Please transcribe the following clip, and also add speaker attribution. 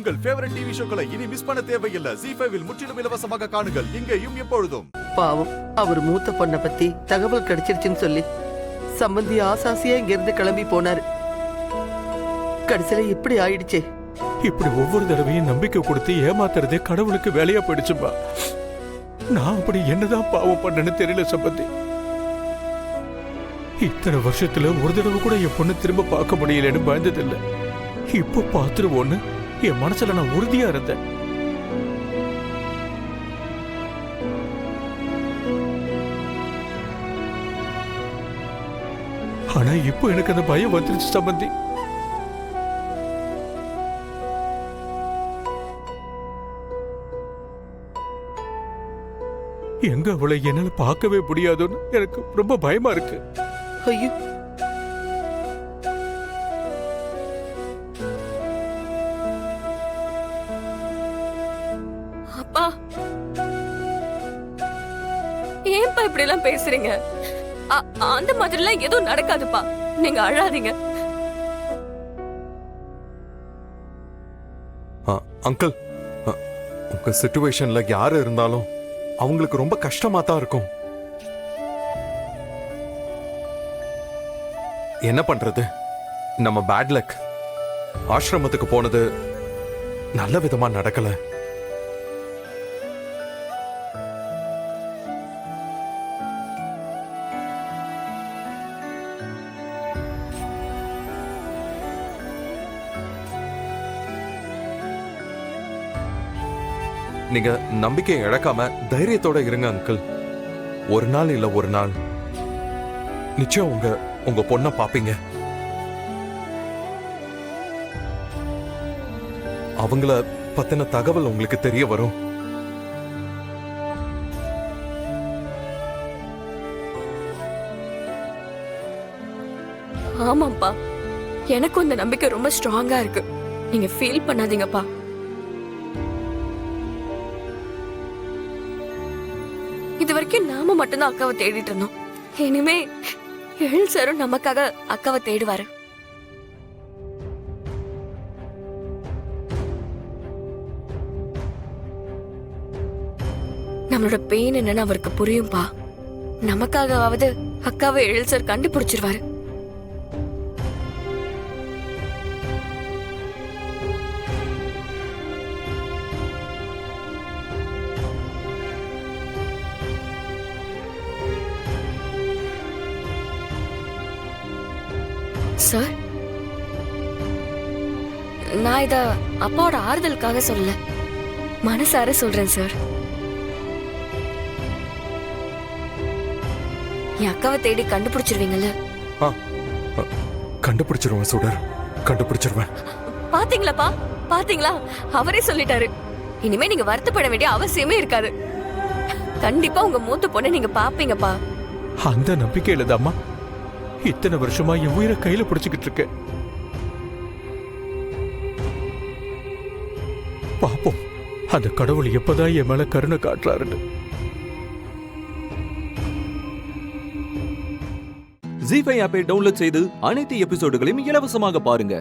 Speaker 1: உங்கள் favourite TV ஷோக்களை இனி miss பண்ண தேவையில்லை. ZEE5 இல் முற்றிலும் இலவசமாக காணுங்கள், இங்கேயும் எப்பொழுதும்.
Speaker 2: பாவம், அவர் மூத்த பொண்ணை பத்தி தகவல் கிடைச்சிருச்சுன்னு சொல்லி சம்பந்தி ஆசாசியா இங்க இருந்து கிளம்பி போனாரு. கடைசியில இப்படி ஆயிடுச்சே.
Speaker 3: இப்படி ஒவ்வொரு தடவையும் நம்பிக்கை கொடுத்து ஏமாத்துறதே கடவுளுக்கு வேலையா போயிடுச்சுப்பா. நான் அப்படி என்னதான் பாவம் பண்ணேன்னு தெரியல சம்பந்தி. இத்தனை வருஷத்துல ஒரு தடவை கூட என் பொண்ணு திரும்ப பார்க்க முடியலன்னு பயந்ததில்லை. இப்போ பார்த்துருவோன்னு என் மனசுல நான் உறுதியா இருந்தேன். ஆனா இப்போ எனக்கு அந்த பயம் வந்துருச்சு சம்பந்தி. எங்க அவளை என்னால பார்க்கவே முடியாதுன்னு எனக்கு ரொம்ப பயமா இருக்கு.
Speaker 2: ஐயோ,
Speaker 4: அப்பா ஏன்பா இப்படி எல்லாம் பேசுறீங்க? அந்த மாதிரி எல்லாம் எதுவும் நடக்காதுப்பா, நீங்க அழாதீங்க.
Speaker 5: அங்கிள், உங்க சிச்சுவேஷன்ல யாரு இருந்தாலும் அவங்களுக்கு ரொம்ப கஷ்டமா தான் இருக்கும். என்ன பண்றது, நம்ம பேட் லக். ஆசிரமத்துக்கு போனது நல்ல விதமா நடக்கல. நீங்க நம்பிக்கையை இழக்காம தைரியத்தோட இருங்க அங்கிள். ஒரு நாள் இல்ல ஒரு நாள் நிச்சயம் உங்க பொண்ணை பாப்பீங்க. அவங்கள பத்தின தகவல் உங்களுக்கு தெரிய வரும்.
Speaker 4: ஆமாப்பா, எனக்கும் இந்த நம்பிக்கை ரொம்ப ஸ்ட்ராங்கா இருக்கு. நீங்க ஃபீல் பண்ணாதீங்கப்பா. இது வரைக்கும் நாம மட்டும்தான் அக்காவை தேடிட்டு இருந்தோம். இனிமே எழில் சாரும் நமக்காக அக்காவை தேடுவாரு. நம்மளோட பெயின் என்னன்னு அவருக்கு புரியும்பா. நமக்காகவாவது அக்காவை எழில் சார் கண்டுபிடிச்சிருவாரு. சார், நான் இத அப்பாவோட ஆறுதலுக்காக சொல்லல, மனசார சொல்றேன் சார். என் அக்காவை தேடி கண்டுபிடிச்சிருவீங்கல்ல?
Speaker 5: கண்டுபிடிச்சிருவேன் சுடர், கண்டுபிடிச்சிருவேன்.
Speaker 4: பாத்தீங்களாப்பா, பாத்தீங்களா, அவரே சொல்லிட்டாரு. இனிமே நீங்க வருத்தப்பட வேண்டிய அவசியமே இருக்காது. கண்டிப்பா உங்க மூத்த பொண்ணை நீங்க பாப்பீங்கப்பா.
Speaker 3: அந்த நம்பிக்கையில தாம்மா இத்தனை வருஷமா என் உயிரை கையில பிடிச்சுக்கிட்டு இருக்கேன். பாப்போம் அந்த கடவுள் எப்பதான் என் மேல கருணை காட்டுறாருன்னு.
Speaker 6: ZEE5 ஆப்பை டவுன்லோட் செய்து அனைத்து எபிசோடுகளையும் இலவசமாக பாருங்க.